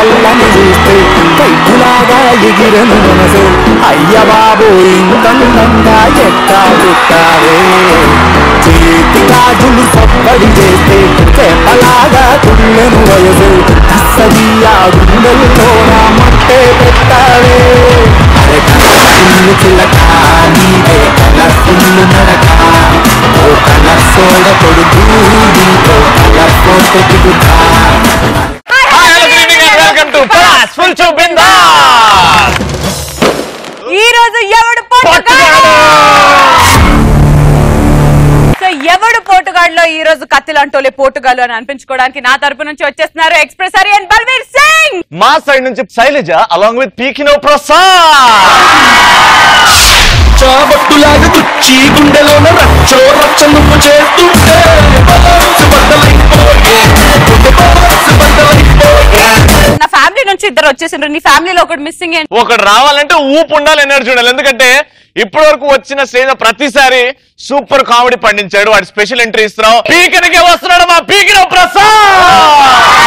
కళ్ళని చూస్తే కైపులాగా ఎగిరను మనసు అయ్య బాబు ఇంతందంగా ఎట్టా పుట్టావే చేతి గాజులు సప్పడి చేస్తే చేపలాగా తుళ్ళెను వయసు అస్సదియా గుండెల్లో నా మట్టే పెట్టావే అరే కలర్ఫుల్లు చిలక నీవే కలర్ఫుల్లు నడక ఓ కలర్ సోడ కొడుకు నీతో కలర్ ఫోటో దిగుతా. ఈ రోజు ఎవడు పోటుగాడులో ఈ రోజు కత్తిలంటోలే పోటుగాలు అని అనిపించుకోవడానికి నా తరపు నుంచి వచ్చేస్తున్నారు ఎక్స్ప్రెస్ హరియన్ బల్వీర్ సింగ్, మా సైడ్ నుంచి శైలజ అలాంగ్ విత్ పీకినో ప్రసాద్. చాబట్టులాగా తుచ్చి గుండెలోన రచ్చో రచ్చ నువ్వు చేస్తుంటే నా ఫ్యామిలీ నుంచి ఇద్దరు వచ్చేసిండ్రు, నీ ఫ్యామిలీలో ఒకటి మిస్సింగ్ ఏంటి? ఒకటి రావాలంటే ఊపు ఉండాలి, ఎనర్జీ ఉండాలి. ఎందుకంటే ఇప్పటి వరకు వచ్చిన స్టేజ్ ప్రతిసారి సూపర్ కామెడీ పండించాడు. వాడి స్పెషల్ ఎంట్రీ ఇస్తున్నాం. పీకనికే వస్తున్నాడు మా పీకినో ప్రసాద్.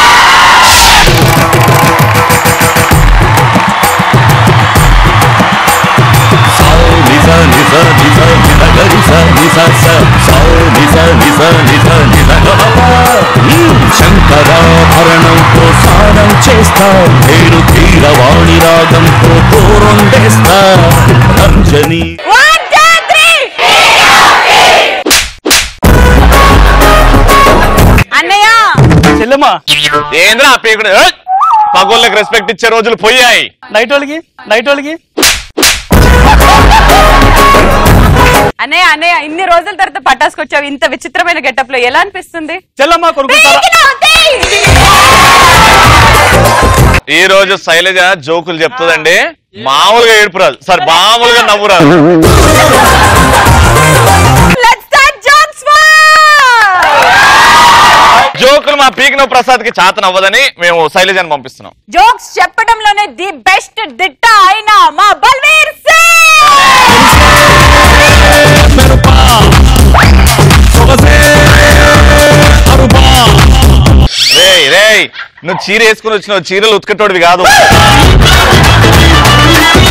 శంకరాభరణంతో స్నానం చేస్తా నేను తీరవాణి రాగంతో దూరం చేస్తా అంజని అన్నయ్య చెల్లెమ్మా ఏంద్రా పీకుడు పగోళ్ళకి రెస్పెక్ట్ ఇచ్చే రోజులు పోయాయి. నైట్ వాళ్ళకి అన్నయ్య అన్నయ్య ఇన్ని రోజుల తర్వాత పటాసుకొచ్చావు, ఇంత విచిత్రమైన గెటప్ లో ఎలా అనిపిస్తుంది? చెల్లెమ్మా ఈ రోజు శైలజ జోకులు చెప్తుందండి, మామూలుగా ఏడుపు రాదు సార్, మామూలుగా నవ్వు రాదు. జోకులు మా పీకినో ప్రసాద్ కి చాతన అవ్వదని మేము శైలజని పంపిస్తున్నాం. జోక్స్ చెప్పడంలోనే ది బెస్ట్ దిట్ట అయిన మా బల్వీర్ రేయ్ నువ్వు చీర వేసుకుని వచ్చినావు, చీరలు ఉతుకటోడివి కాదు.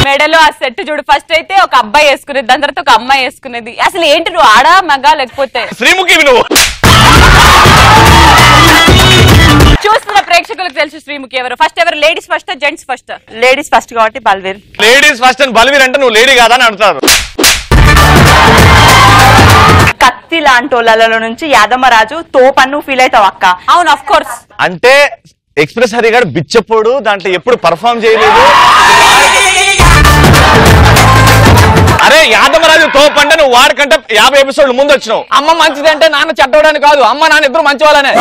మెడలో ఆ సెట్ చూడు, ఫస్ట్ అయితే ఒక అబ్బాయి వేసుకునేది, దాని తర్వాత ఒక అమ్మాయి వేసుకునేది. అసలు ఏంటి నువ్వు ఆడా మగా లేకపోతే శ్రీముఖి నువ్వు? చూస్తున్న ప్రేక్షకులకు తెలుసు శ్రీముఖి ఎవరు. ఫస్ట్ ఎవరు, ladies first gents first? Ladies first కాబట్టి బల్వీర్. లేడీస్ ఫస్ట్ అని బల్వీర్ అంటే నువ్వు లేడీ కాదా అని అంటారు. కత్తి లాంటి వాళ్ళలో నుంచి యాదమ్మరాజు తోపన్ను ఫీల్ అవుతావు అక్క? అవును, ఆఫ్ కోర్స్. అంటే ఎక్స్ప్రెస్ హరి గారు బిచ్చపోడు, దాంట్లో ఎప్పుడు పర్ఫామ్ చేయలేదు. అరే యాదమరాజు తోపు అంటే నువ్వు వాడికంటే 50 ఎపిసోడ్లు ముందు వచ్చినావు. అమ్మ మంచిది అంటే నాన్న చెడ్డోడని కాదు, అమ్మ నాన్న ఇద్దరు మంచి వాళ్ళనే.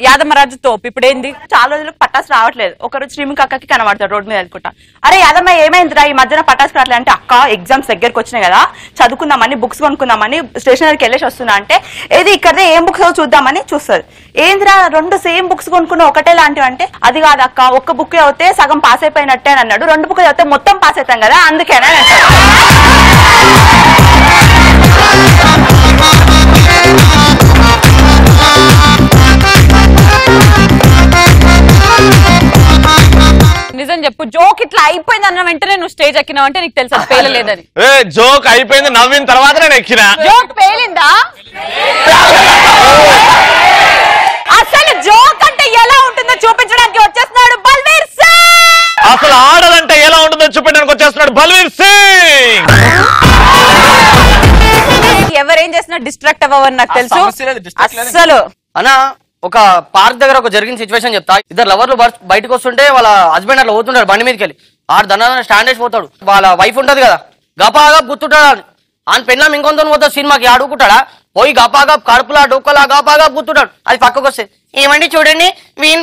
యాదమ్మరాజు తోపు ఇప్పుడు ఏంది? చాలా రోజులకు పటాసు రావట్లేదు. ఒకరోజు శ్రీముఖి అక్కకి కనబడతాడు రోడ్డు మీద అనుకుంటా. అరే యాదమ్మ ఏమైందిరా ఈ మధ్యన పటాసు రావట్లేదు అంటే, అక్క ఎగ్జామ్స్ దగ్గరకు వచ్చినాయి కదా, చదువుకుందామని బుక్స్ కొనుక్కుందామని స్టేషనరీకి వెళ్ళేసి వస్తున్నా అంటే, ఏది ఇక్కడే ఏం బుక్స్ చూద్దామని చూస్తుంది. ఏందిరా 2 సేమ్ బుక్స్ కొనుక్కున్న ఒకటే లాంటివి అంటే, అది కాదు అక్క, ఒక్క బుక్ చదివితే సగం పాస్ అయిపోయినట్టే అని అన్నాడు, 2 బుక్ చదివితే మొత్తం పాస్ అవుతాం కదా అందుకేనా అంటాడు. నిజం చెప్పు, జోక్ ఇట్లా అయిపోయింది అన్న వెంటనే నువ్వు స్టేజ్ ఎక్కినావు అంటే నీకు తెలుసా పేలలేదని? జోక్ అయిపోయింది నవ్విన తర్వాత నేను ఎక్కినా. జోక్ పేలిందా? అసలు జోక్ అంటే ఎలా ఉంటుందో చూపించడానికి వచ్చేస్తున్నాడు బల్వీర్ సింగ్. అసలు ఆడదంటే ఎలా ఉంటుందో చూపించడానికి వచ్చేస్తున్నాడు బల్వీర్ సింగ్. ఎవరేం చేసినా డిస్ట్రాక్ట్ అవ్వని నాకు తెలుసు. అసలు అన్నా ఒక పార్క్ దగ్గర ఒక జరిగిన సిచ్యువేషన్ చెప్తా. ఇద్దరు లవర్లు బయటకు వస్తుంటే వాళ్ళ హస్బెండ్ అట్లా పోతుంటాడు బండి మీదకి వెళ్ళి, ఆడు దన్నా స్టాండ్ వేసి పోతాడు. వాళ్ళ వైఫ్ ఉంటది కదా, గపాగా గుర్తుంటాడు. ఆయన పెళ్ళాం ఇంకొంత పోతాడు సినిమాకి, ఆడుకుంటాడా పోయి గపాగా కడుపులా డొక్కలా గపాగా గుర్తుంటాడు. అది పక్కకు వస్తే ఏమండి చూడండి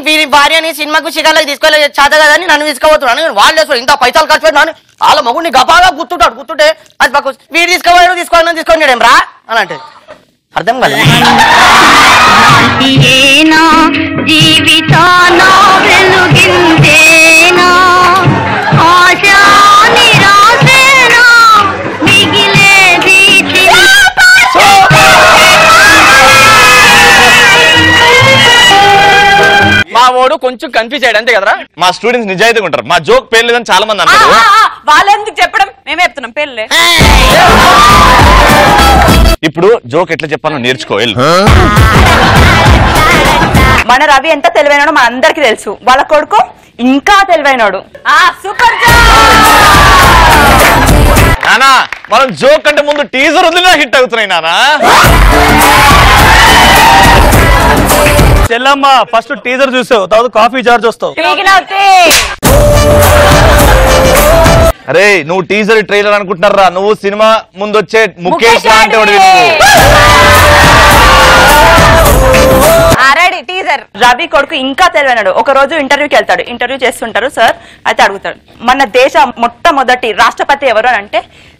వీరి భార్యని సినిమాకు శిఖర్లకు తీసుకోలేదు చేత కదా అని నన్ను తీసుకోబోతున్నాను. వాళ్ళు వేసుకోండి ఇంత పైసలు ఖర్చు పెట్టినా వాళ్ళ మగుడిని గపాగా గుర్తుంటే అది పక్క వీడు తీసుకోండి ఏం రా అని అంటే అర్థం కాదు. జీవితానా వెలుగిందేనా ఆశా నిరాశేనా మిగిలేది కొంచెం కన్ఫ్యూజ్ అయ్యాడు అంతే కదరా. మా స్టూడెంట్స్ నిజాయితీగా ఉంటారు. మా జోక్ పేరు లేదని చాలా మంది అంటారు. వాళ్ళెందుకు చెప్పడం, మేమే చెప్తున్నాం పేర్లే. ఇప్పుడు జోక్ ఎట్లా చెప్పాలో నేర్చుకో. మన రవి ఎంత తెలివైనాడో మన అందరికి తెలుసు, వాళ్ళ కొడుకు ఇంకా తెలివైనాడు. సూపర్. నానా మనం జోక్ కంటే ముందు టీజర్ వదిలినా హిట్ అవుతున్నాయి నానా. చెల్లమ్మ ఫస్ట్ టీజర్ చూసావు, తర్వాత కాఫీ చార్జ్ వస్తావు. అరే నువ్వు టీజర్ ట్రైలర్ అనుకుంటున్నారా, నువ్వు సినిమా ముందు వచ్చే ముఖేష్ లాంటి వాడివి నువ్వు. టీజర్. రవి కొడుకు ఇంకా తెలివైనాడు. ఒక రోజు ఇంటర్వ్యూకి వెళ్తాడు, ఇంటర్వ్యూ చేస్తుంటారు. సార్ అయితే అడుగుతాడు, మన దేశ మొట్టమొదటి రాష్ట్రపతి ఎవరు అని అంటే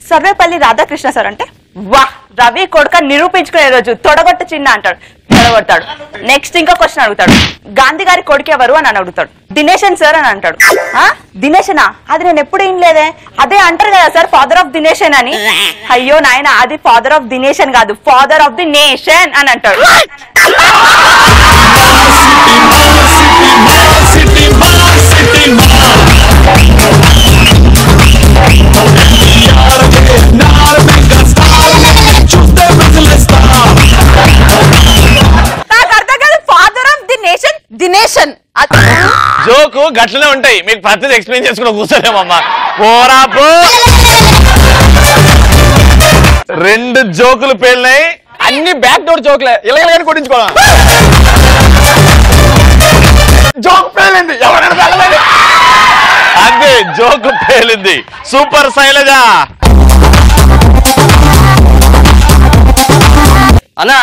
సర్వేపల్లి రాధాకృష్ణ సార్ అంటే, వా రవి కొడుక నిరూపించుకునే రోజు తొడగొట్ట చిన్న అంటాడు, తొడగొడతాడు. నెక్స్ట్ ఇంకో క్వశ్చన్ అడుగుతాడు, గాంధీ గారి కొడుకు ఎవరు అని అడుగుతాడు. దినేషన్ సార్ అని అంటాడు. దినేషనా, అది నేను ఎప్పుడు ఏం లేదే, అదే అంటారు కదా sir father of the nation అని. అయ్యో నాయన, అది ఫాదర్ ఆఫ్ ది నేషన్ కాదు, ఫాదర్ ఆఫ్ ది నేషన్ అని అంటాడు. జోకు గట్లనే ఉంటాయి, మీకు ప్రతిదీ ఎక్స్ప్లెయిన్ చేసుకుని కూర్చోలేమమ్మా. పోరా పో. 2 జోకులు పేలినాయి, అన్ని బ్యాక్ డోర్ జోక్లే, ఇలాగని కొట్టించుకోవడం. జోక్ పేలింది, ఎవరైనా వెళ్ళలేదు. అదే జోకు పేలింది. సూపర్ శైలజ. అన్నా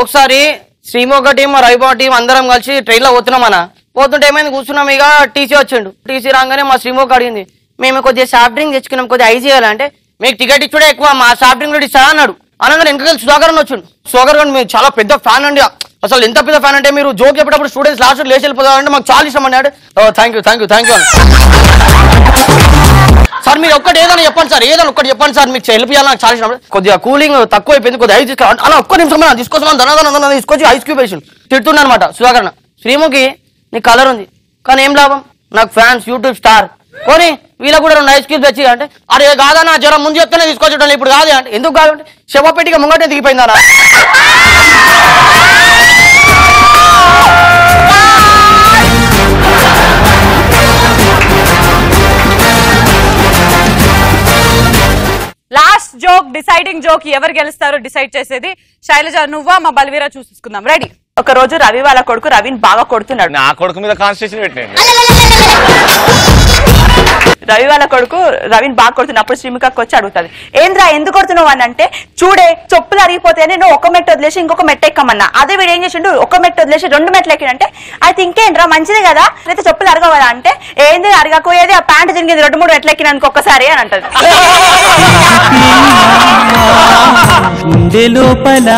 ఒకసారి శ్రీమోగ టీం రైబా టీం అందరం కలిసి ట్రైన్ లో పోతున్నాం అన్న. పోతుంటే ఏమైంది, కూర్చున్నాం, ఇక టీసీ వచ్చిండు. టీసీ రాగానే మా శ్రీమోగ అడిగింది, మేము కొద్దిగా సాఫ్ట్ డ్రింక్ తెచ్చుకున్నాం, కొద్దిగా ఐస్ చేయాలంటే మీకు టికెట్ ఇచ్చుడే ఎక్కువ, మా సాఫ్ట్ డ్రింక్ కూడా ఇస్తా అన్నాడు. అనగానే వెనకాల సుధాకర్ అని వచ్చిండు. సుధాకర్ గారు మీరు చాలా పెద్ద ఫ్యాన్ అండి, అసలు ఎంత పెద్ద ఫ్యాన్ అంటే మీరు జోక్ చెప్పేటప్పుడు స్టూడెంట్స్ లాస్ట్ లేచి వెళ్ళిపోతారంటే మాకు చాలా ఇష్టం అన్నాడు. థ్యాంక్ యూ సార్, మీరు ఒక్కటి ఏదైనా చెప్పండి సార్, ఏదైనా ఒక్కటి చెప్పండి సార్, మీకు హెల్ప్ చేయాలి, నాకు చాలా ఇష్టం. కొద్దిగా కూలింగ్ తక్కువ అయిపోయింది, కొద్దిగా ఐస్ తీసుకోవాలి అలా ఒక్క నిమిషం తీసుకొస్తామని ధన తీసుకొచ్చి ఐస్ క్యూబ్ వేసి తిడుతున్నా అనమాట. సుధాకర్ శ్రీముఖి నీకు కలర్ ఉంది కానీ ఏం లాభం, నాకు ఫ్యాన్స్ యూట్యూబ్ స్టార్ పోనీ వీళ్ళ కూడా 2 ఐస్ క్యూబ్స్ తెచ్చి అంటే, అరే కాదన్నా జ్వరం ముందు చెప్తేనే తీసుకొచ్చుంటాను, ఇప్పుడు కాదు అంటే. ఎందుకు కాదంటే శవపెట్టిగా ముంగటే దిగిపోయిందా. లాస్ట్ జోక్, డిసైడింగ్ జోక్, ఎవరు గెలుస్తారో డిసైడ్ చేసేది శైలజ నువ్వా మా బల్వీరా చూసుకుందాం. రెడీ. ఒక రోజు రవి వాళ్ళ కొడుకు రవిని బాగా కొడుతున్నాడు. నా కొడుకు మీద కాన్స్టిట్యూషన్ పెట్టండి. రవి వాళ్ళ కొడుకు రవిని బాగా కొడుతున్నప్పుడు శ్రీముఖకి వచ్చి అడుగుతుంది, ఏంద్రా ఎందుకు కొడుతున్నావు అని అంటే, చూడే చెప్పులు అరిగిపోతేనే నువ్వు ఒక మెట్టు వదిలేసి ఇంకొక మెట్టు ఎక్కమన్నా, అదే వీడు ఏం చేసిండు ఒక మెట్టు వదిలేసి 2 మెట్లు ఎక్కినంటే, అయితే ఇంకేంట్రా మంచిదే కదా, అయితే చెప్పులు అరగవు కదా అంటే, ఏంది అరగకపోయేది, ఆ ప్యాంట్ జరిగింది 2-3 మెట్లు ఎక్కినానికి ఒక్కసారి అని అంటది. లోపల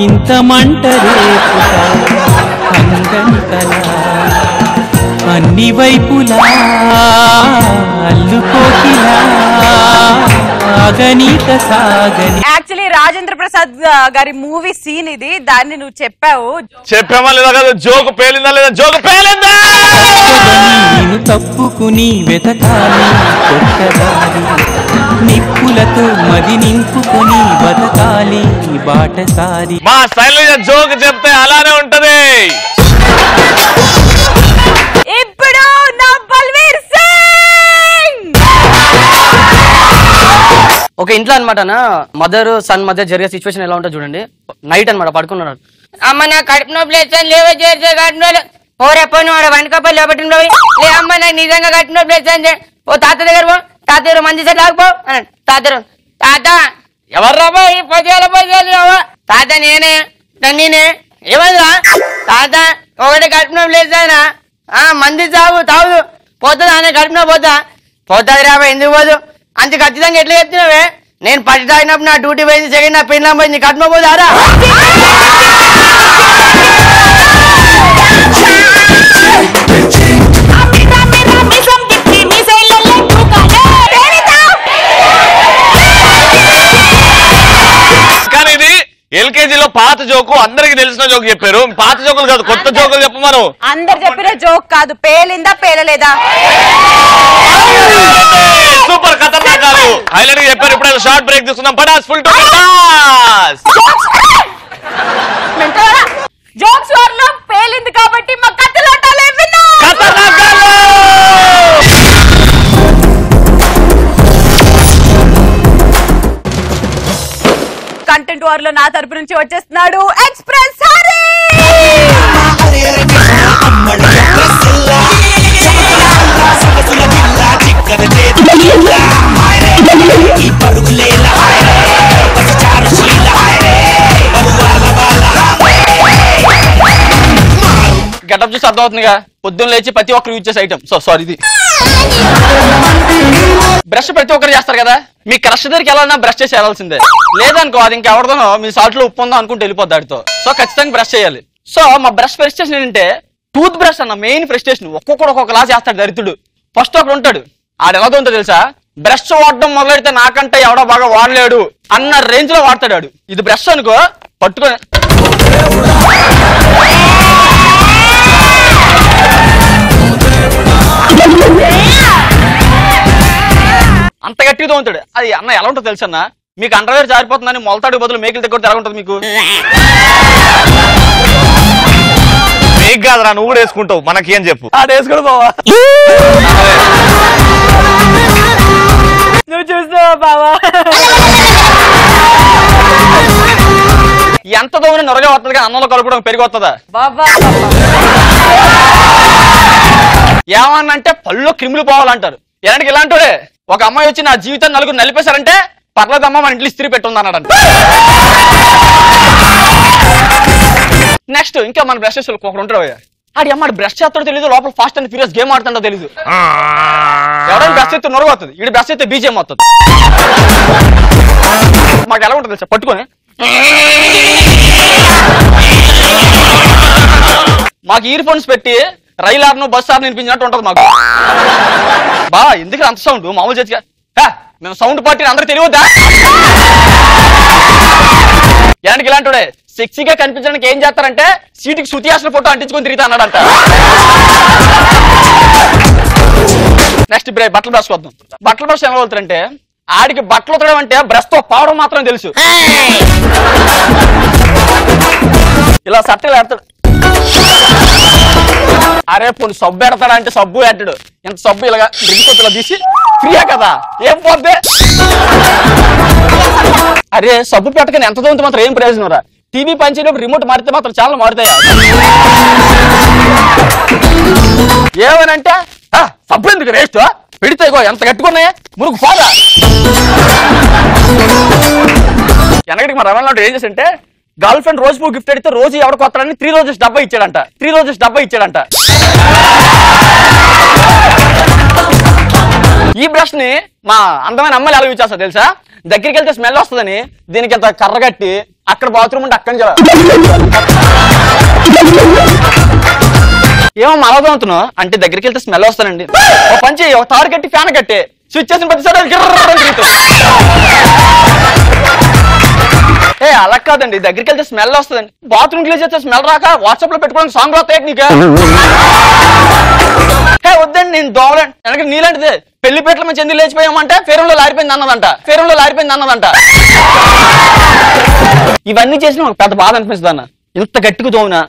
ఇంత మంట అన్ని వైపులా అల్లుకోకిలా యాక్చువల్లీ రాజేంద్ర ప్రసాద్ గారి మూవీ సీన్ ఇది, దాన్ని నువ్వు చెప్పావు. చెప్పామా లేదా కదా, జోకు పేలిందా లేదా, జోకు పేలిందా. తప్పుకుని వెతకాలి కొట్టదారి, నిప్పులతో మది నింపుకొని బతకాలి బాటసారి. మా శైలజ జోక్ చెప్తే అలానే ఉంటది. ఇప్పుడు నా బల్వీర్ సింగ్. ఒక ఇంట్లో అనమాట మదర్ సన్ మధ్య జరిగే సిచ్యువేషన్ ఎలా ఉంటుంది చూడండి. నైట్ అనమాట పడుకున్నాడు. అమ్మ నా కడుపు నొప్పి లేచాను, లేవే చేసే కడుపు పోరేపోయిన వాడు వంటకపోయి లోపట్టి లే అమ్మ నాకు నిజంగా కడుపు నొప్పి లేచాను, ఓ తాత దగ్గర పో, తాత మంచి సెట్ ఆగిపో అన్నాడు. తాత ఎవర్రా పోయి పొద్దుల తాత నేనే ఏమైందిరా తాత, ఒకటి కడుపు నొప్పి లేచానా, మంది తాగుదు పోతుంది అనే కడుపున పోతుంది రాబా, ఎందుకు పోదు అంత ఖచ్చితంగా ఎట్లా చెప్తున్నావే, నేను ఫస్ట్ తాగినప్పుడు నా డ్యూటీ పోయింది, సెకండ్ నా పెళ్ళం పోయింది, కడుపున పోదారా. కానీ ఇది LKG ప్యాకేజీలో పాత జోకు అందరికి తెలిసిన జోకు చెప్పారు. పాత జోకులు కాదు, కొత్త జోకులు చెప్పమను. అందరు చెప్పిన జోక్ కాదు, పేలిందా పేలలేదా. సూపర్ ఖతర్నాకాలు హైలైట్ గా చెప్పారు. ఇప్పుడు షార్ట్ బ్రేక్ తీసుకుందాం. Patas full to Patas. Jokes వార్లో పేలింది కాబట్టి మా కథలాటాలే విన్నా. ఖతర్నాకాలు కంటెంట్ వార్ లో నా తరపు నుంచి వచ్చేస్తున్నాడు ఎక్స్ప్రెస్ హరి. గెటప్ చూసి అర్థం అవుతుందిగా, పొద్దున్న లేచి ప్రతి ఒక్కరు యూజ్ చేసే ఐటమ్. సారీ, ఇది బ్రష్ ప్రతి ఒక్కరు చేస్తారు కదా. మీ క్రష్ దగ్గరికి వెళ్ళాలన్నా బ్రష్ చేసి వెళ్ళాల్సిందే. లేదనుకో అది ఇంకెవరిదోనో మీ సాల్ట్ లో ఉప్పు ఉందో అనుకుంటే వెళ్ళిపోద్ది ఆడితో. సో ఖచ్చితంగా బ్రష్ చేయాలి. సో మా బ్రష్ ఫ్రస్ట్రేషన్ ఏంటంటే టూత్ బ్రష్ అన్న మెయిన్ ఫ్రస్ట్రేషన్. ఒక్కొక్కడు ఒక్కొక్కలా చేస్తాడు దరిద్రుడు. ఫస్ట్ ఒకడు ఉంటాడు, ఆడు ఎలా ఉందో తెలుసా, బ్రష్ వాడడం మొదలెడితే నాకంటే ఎవడో బాగా వాడలేడు అన్న రేంజ్ లో వాడతాడు ఆడు. ఇది బ్రష్ అనుకో పట్టుకొని అంత గట్టిగా ఉంటాడు. అది అన్న ఎలా ఉంటుందో తెలుసు అన్న, మీకు అండర్వేర్ జారిపోతుందని మొలతాడు బదులు మేకలు దగ్గర ఎలా ఉంటుంది మీకు? మీకు కాదురా, నువ్వు కూడా వేసుకుంటావు. మనకి ఏం చెప్పు. వేసుకోడు బావా. నువ్వు చూస్తావా బావా? ఎంత దూరం నొరగా వస్తుంది కానీ అన్నంలో కలుపుకోవడం పెరిగి వస్తుందా బాబా? ఏమన్నంటే పళ్ళు క్రిములు పోవాలంటారు. ఎలాంటి ఇలాంటి ఒక అమ్మాయి వచ్చి నా జీవితాన్ని నలుగురు నలిపేశారంటే పర్లేదమ్మా మన ఇంట్లో ఇస్త్రీ పెట్టుంది అన్నాడంట. నెక్స్ట్ ఇంకా మన బ్రష్ ఒకరు ఉంటాడు, ఆడి అమ్మాడు బ్రష్ చేస్తాడో తెలియదు, లోపల ఫాస్ట్ అండ్ ఫ్యూరియస్ గేమ్ ఆడుతుండో తెలియదు. ఎవరైనా బ్రష్ చేస్తే నొరగ వస్తుంది, ఇటు బ్రష్ చేస్తే బీజేం వస్తుంది. మాకు ఎలా ఉంటుంది తెలుసా, పట్టుకొని మాకు ఇయర్ ఫోన్స్ పెట్టి రైలు ఆర్ను బస్ ఆర్ను వినిపించినట్టు ఉంటుంది మాకు. బా ఎందుకు అంత సౌండ్ మామూలు చేతిగా మేము సౌండ్ పార్టీ అందరూ తెలియద్దా? ఇలాంటికి ఇలాంటి సెక్సీగా కనిపించడానికి ఏం చేస్తారంటే సీటుకి శృతి హాసన్ ఫోటో అంటించుకొని తిరుగుతా అన్నాడంట. నెక్స్ట్ బట్టల బ్రష్ వద్దాం. బట్టల బ్రష్ ఎలా వెళ్తారంటే ఆడికి బట్టలు ఉతకడం అంటే బ్రష్ తో పావడం మాత్రం తెలుసు. ఇలా సట్టలు ఎడతాడు. అరే పోనీ సబ్బు ఎడతాడా అంటే సబ్బు ఎట్టాడు. ఎంత సబ్బు ఇలాగా రిగిపోతులా తీసి ఫ్రీయా కదా ఏం పోద్దే. అరే సబ్బు పెట్టకని ఎంత దూరం మాత్రం ఏం ప్రయోజనం రా. టీవీ పనిచేయడం రిమోట్ మారితే మాత్రం చాలా మారుతాయా? ఏమనంటే సబ్బు ఎందుకు వేస్ట్ పెడితే ఎంత కట్టుకున్నాయా మురుగు పోదా. వెనకటికి మా రమణ ఏం చేసంటే గర్ల్ ఫ్రెండ్ రోజు పువ్వు గిఫ్ట్ అడిగితే రోజు ఎవరికి వస్తాడని 3 రోజెస్ డబ్బా ఇచ్చాడంట. 3 రోజెస్ డబ్బా ఇచ్చాడంట. ఈ బ్రష్ ని మా అందమైన అమ్మాయిలు ఎలా యూజ్ చేస్తా తెలుసా, దగ్గరికి వెళ్తే స్మెల్ వస్తుందని దీనికి ఎంత కర్ర కట్టి అక్కడ బాత్రూమ్ ఉంటే అక్కడి ఏమో అలాగే అవుతున్నావు అంటే దగ్గరికి వెళ్తే స్మెల్ వస్తానండి. ఒక పంచి ఒక తాడు కట్టి ఫ్యాన్ కట్టి స్విచ్ చేసిన ప్రతిసారి అలా కాదండి, దగ్గరికి వెళ్తే స్మెల్ వస్తుందండి. బాత్రూమ్ క్లీన్ చేస్తే స్మెల్ రాక వాట్సాప్ లో పెట్టుకోవడానికి సాంగ్ రాస్తాయి నీకు. వద్దండి నేను దోవలండి వెనక నీలాంటిదే. పెళ్లిపేటల మంచి ఎందుకు లేచిపోయామంటే ఫేరంలో లారిపోయింది అన్నదంట. ఫేరంలో లారిపోయింది అన్నదంట. ఇవన్నీ చేసిన ఒక పెద్ద బాధ అనిపిస్తుంది అన్న. ఇంత గట్టిగా తోమినా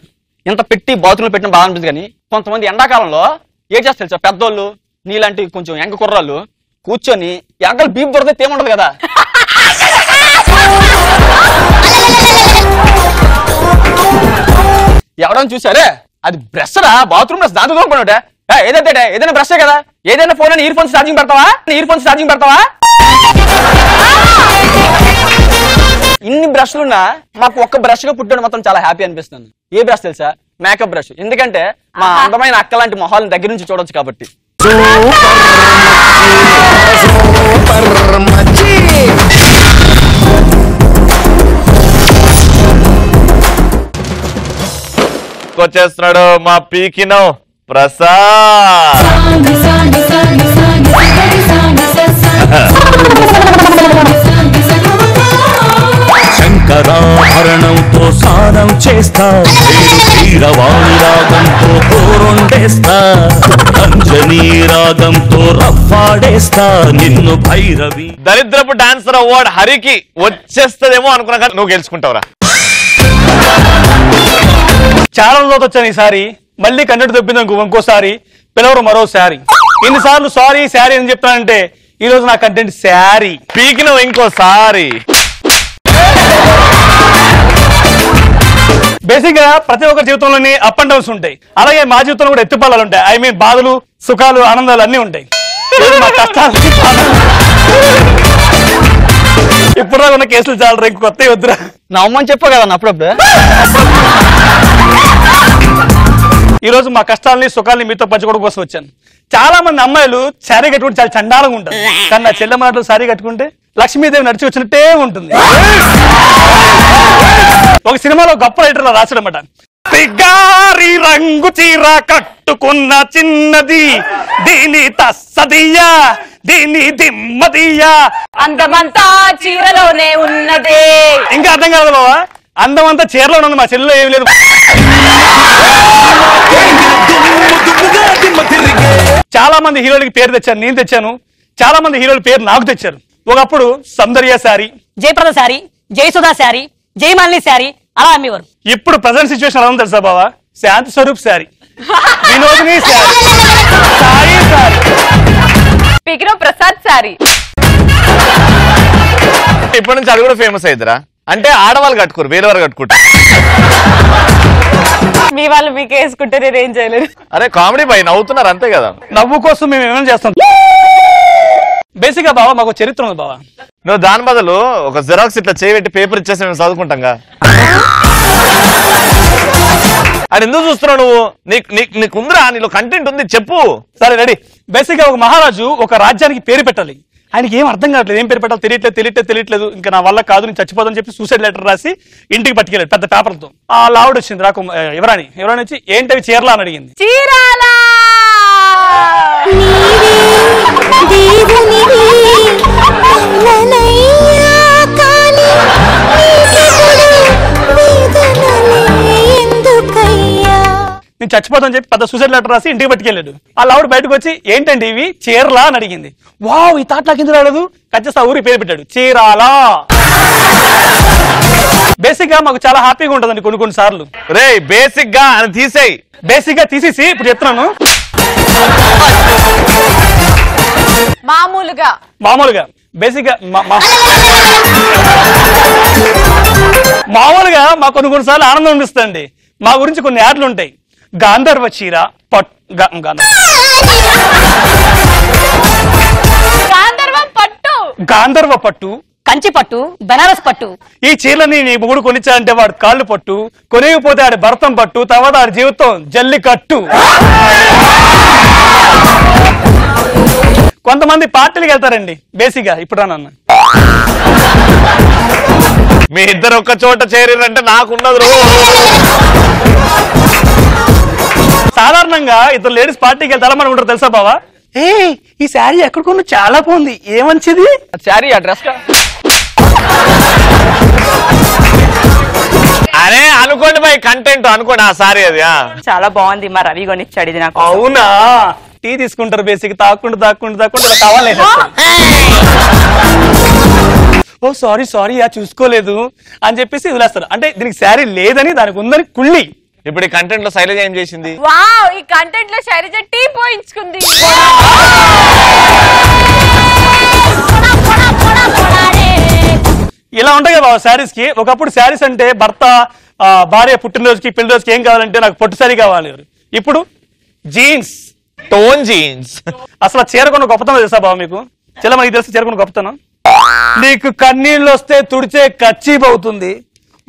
ఇంత పెట్టి బాత్రూమ్ పెట్టిన బాధ అనిపిస్తుంది. కానీ కొంతమంది ఎండాకాలంలో ఏం చేస్తారు సార్, పెద్దోళ్ళు నీలాంటి కొంచెం ఎంక కుర్రాళ్ళు కూర్చొని ఎంకలు బీప్ దొరికితే తేముండదు కదా. ఎవడని చూసారే అది బ్రష్ రా, బాత్రూమ్ బ్రష్ దాంతో దూరపడినట్టే. ఏదైనా బ్రషే కదా, ఏదైనా ఫోన్ అని ఇయర్ ఫోన్స్ ఛార్జింగ్ పెడతావా? ఇన్ని బ్రష్లున్నా మాకు ఒక్క బ్రష్ గా పుట్టాడు మాత్రం చాలా హ్యాపీ అనిపిస్తుంది. ఏ బ్రష్ తెలుసా, మేకప్ బ్రష్. ఎందుకంటే మా అందమైన అక్క లాంటి మొహాలను దగ్గర నుంచి చూడొచ్చు కాబట్టి. వచ్చేస్తున్నాడు మా పీకినో ప్రసాద్. శంకరాభరణం చేస్తా వీరవాణి రాగంతో కోరొండేస్తా అంజనీ రాగంతో రఫాడేస్తా నిన్ను భైరవి. దరిద్రపు డాన్సర్ అవార్డ్ హరికి వచ్చేస్తదేమో అనుకున్నా, నువ్వు గెలుచుకుంటావురా. చాలా రోజులతో వచ్చాను ఈసారి, మళ్ళీ కంటెంట్ తప్పింది ఇంకోసారి పిలవరు మరోసారి. ఎన్నిసార్లు సారీ శారీ అని చెప్తానంటే ఈ రోజు నా కంటెంట్ శారీ. పీకినవు ఇంకోసారి. బేసిక్ గా ప్రతి ఒక్కరి జీవితంలోని అప్ అండ్ డౌన్స్ ఉంటాయి, అలాగే మా జీవితంలో కూడా ఎత్తుపల్లాలు ఉంటాయి. ఐ మీన్ బాధలు, సుఖాలు, ఆనందాలు అన్ని ఉంటాయి. మా కష్టాలు ఇప్పుడు ఉన్న కేసులు చాలా ఇంక కొత్త వద్దురా నమ్మని చెప్పా కదా అప్పుడప్పుడు. ఈ రోజు మా కష్టాలని సుఖాలని మీతో పంచుకోవడం కోసం వచ్చాను. చాలా మంది అమ్మాయిలు శారీ కట్టుకుంటే చాలా చండాలంగా ఉంటారు, కానీ నా చెల్లె మాటలు శారీ కట్టుకుంటే లక్ష్మీదేవి నడిచి వచ్చినట్టే ఉంటుంది. ఒక సినిమాలో గొప్ప రైటర్ రాశాడన్నమాట, పిగారి రంగు చీర కట్టుకున్న చిన్నది దీని తస్సదియ్యా దీని దిమ్మదియ్యా అందమంతా చీరలోనే ఉన్నదే. ఇంకా అర్థం కాదు బావా, అందమంతా చీరలో ఉంది, మా చెల్లెలో ఏమి లేదు. చాలా మంది హీరోలకి పేరు తెచ్చాను, నేను తెచ్చాను. చాలా మంది హీరోల పేరు నాకు తెచ్చారు. ఒకప్పుడు సౌందర్య శారీ, జయప్రద శారీ, జయసుధా శారీ, జయమాలిని శారీ అలా అమ్మేవారు. ఇప్పుడు ప్రజెంట్ సిచ్యువేషన్ ఎలా ఉంది తెలుసా బావా? శాంతి స్వరూప్ శారీ, వినోదిని శారీ, సాయి శారీ, పీకినో ప్రసాద్ శారీ. ఇప్పటి నుంచి అది కూడా ఫేమస్ అయిద్దిరా. అంటే ఆడవాళ్ళు కట్టుకోరు, వేరే వారు కట్టుకుంటారు. మీ వాళ్ళు మీకే వేసుకుంటే నేను ఏం చేయలేదు. అరే కామెడీ పై నవ్వుతున్నారు అంతే కదా. నవ్వు కోసం మేము ఏమైనా చేస్తాం. బేసిక్ గా బావా మాకు చరిత్ర ఉంది బావా. నువ్వు దాని బదులు ఒక జిరాక్స్ ఇట్లా చేయబెట్టి పేపర్ ఇచ్చేసి మేము చదువుకుంటాంగా. అది ఎందుకు చూస్తున్నావు నువ్వు? నీకు ఉందిరా, నీలో కంటెంట్ ఉంది, చెప్పు. సరే రెడీ. బేసిక్ గా ఒక మహారాజు ఒక రాజ్యానికి పేరు పెట్టాలి. ఆయనకి ఏం అర్థం కావట్లేదు, ఏం పేరు పెట్టాలి తెలియట్లేదు. ఇంకా నా వల్ల కాదు, నేను చచ్చిపోదని చెప్పి సూసైడ్ లెటర్ రాసి ఇంటికి పట్టుకెళ్ళాడు పెద్ద పేపర్లతో. ఆ లావుడ్ వచ్చింది రాకు ఎవరాని వచ్చి ఏంటవి చీరలా అని అడిగింది. చీరాలా నేను చచ్చిపోతాను చెప్పి పెద్ద సూసైడ్ లెటర్ రాసి ఇంటికి పట్టుకెళ్ళాడు. ఆ లావుడ్ బయటకు వచ్చి ఏంటండి ఇవి చీరలా అని అడిగింది. వావ్, ఈ తాట్ నాకు ఎందుకు రాలేదు, కచ్చేస్తా ఊరి పేరు పెట్టాడు చీరాలా. బేసిక్ గా మాకు చాలా హ్యాపీగా ఉంటుందండి కొన్ని సార్లు. రే బేసిక్ గా అని తీసేయి. బేసిక్ గా తీసేసి ఇప్పుడు చెప్తున్నాను. మామూలుగా బేసిక్ గా మామూలుగా మాకు కొన్ని సార్లు ఆనందం అనిపిస్తుంది. మా గురించి కొన్ని యాడ్లు ఉంటాయి. గాంధర్వ చీర, గాంధర్వ పట్టు, కంచి పట్టు, బనారస్ పట్టు. ఈ చీరలని నీ మొగుడు కొనిచ్చాడంటే వాడు కాళ్ళు పట్టు, కొనిగిపోతే ఆడి భరతం పట్టు, తర్వాత ఆడి జీవితం జల్లికట్టు. కొంతమంది పార్టీలకు వెళ్తారండి బేసిక్ గా. ఇప్పుడు రానన్న మీ ఇద్దరు ఒక్క చోట చేరారంటే నాకున్నది. సాధారణంగా ఇద్దరు లేడీస్ పార్టీకి వెళ్తారా మనం ఉంటారు తెలుసా బావా? ఏ ఈ శారీ ఎక్కడ కొన్నా చాలా బాగుంది, ఏమంచిది శారీ అడ్రస్. అరే అనుకోండి బై కంటెంట్ అనుకోండి. ఆ సారీ అది చాలా బాగుంది, మా రవి కొనిచ్చాడు ఇది నాకు. అవునా? టీ తీసుకుంటారు బేసిక్, తాక్కుంటూ ఇలా కావాలి. ఓ సారీ చూసుకోలేదు అని చెప్పేసి వదిలేస్తారు. అంటే దీనికి శారీ లేదని దానికి ఉందని కుళ్ళి. ఇప్పుడు ఈ కంటెంట్ లో శైలజ ఏం చేసింది? వావ్, ఈ కంటెంట్ లో శైలజ టీ పోయించుకుంది. ఇలా ఉంటాయి కదా శారీస్ కి. ఒకప్పుడు శారీస్ అంటే భర్త భార్య పుట్టినరోజుకి పెళ్లి రోజుకి ఏం కావాలంటే నాకు పొట్టు శారీ కావాలి. ఇప్పుడు జీన్స్, టోన్ జీన్స్. అసలు చీరకొన్న గొప్పతనం తెలుసా బాబు మీకు? చాలా మనకి తెలుసు చీరకొన్న గొప్పతనం. నీకు కన్నీళ్ళు వస్తే తుడిచే కచ్చీప్ అవుతుంది,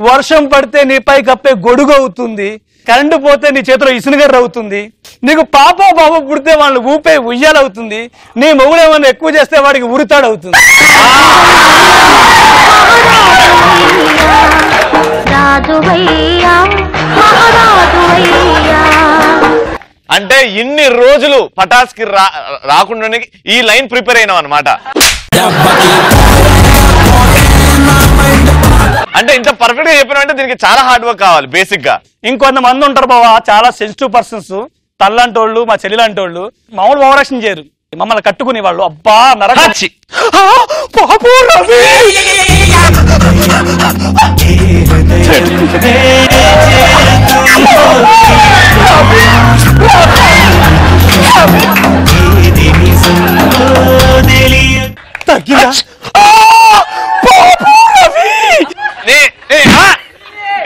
వర్షం పడితే నీపై కప్పే గొడుగు అవుతుంది, కరెంటు పోతే నీ చేతిలో ఇసునగర్ర అవుతుంది, నీకు పాప బాబు పుడితే వాళ్ళని ఊపే ఉయ్యాలవుతుంది, నీ మొగుడు ఏమన్నా ఎక్కువ చేస్తే వాడికి ఉరితాడు అవుతుంది. అంటే ఇన్ని రోజులు పటాస్కి రాకుండా ఈ లైన్ ప్రిపేర్ అయినాం అనమాట. అంటే ఇంత పర్ఫెక్ట్ గా చెప్పిన అంటే దీనికి చాలా హార్డ్ వర్క్ కావాలి బేసిక్ గా. ఇంకొంతమంది ఉంటారు బావా చాలా సెన్సిటివ్ పర్సన్స్, తల్లంటోళ్ళు మా చెల్లిలాంటోళ్ళు మామూలు ఓవరాక్షన్ చేయరు, మమ్మల్ని కట్టుకునే వాళ్ళు అబ్బా నరకచ్చి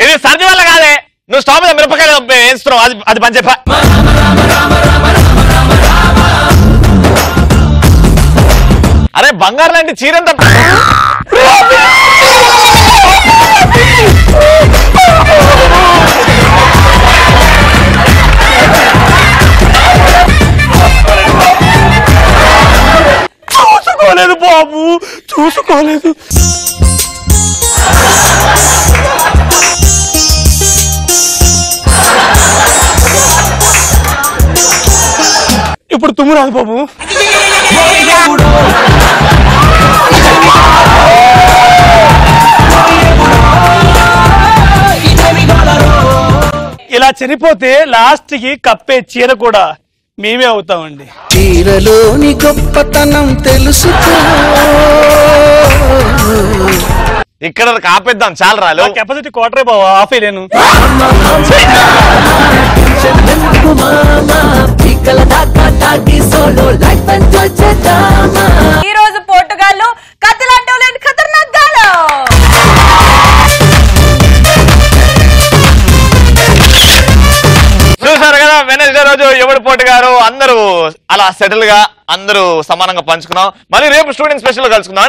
ఇది సర్ది వల్ల కాదే, నువ్వు స్టాప్ మీద మిరపకాయలు వేస్తున్నావు, అది పని చెప్ప. అరే బంగారు లాంటి చీరంత చూసుకోలేదు బాబు, చూసుకోలేదు. ఇప్పుడు తుమ్ము రాదు బాబు. ఇలా చనిపోతే లాస్ట్ కి కప్పే చీర కూడా మేమే అవుతామండి. చీరలోని గొప్పతనం తెలుసుకో. ఇక్కడ ఆపేద్దాం చాలా రాలు. కెపాసిటీ క్వార్టరే బావా, ఆఫ్ అయ్యలేను. ఈ రోజు పోర్టుగాల్లో కత్తిలాంటి ఖతర్నాక్ గాలో. చూసారు కదా వెనస్డే రోజు ఎవడు పోటుగారు అందరూ అలా సెటిల్ గా అందరూ సమానంగా పంచుకున్నాం. మళ్ళీ రేపు స్టూడెంట్ స్పెషల్ కలుసుకుందాం.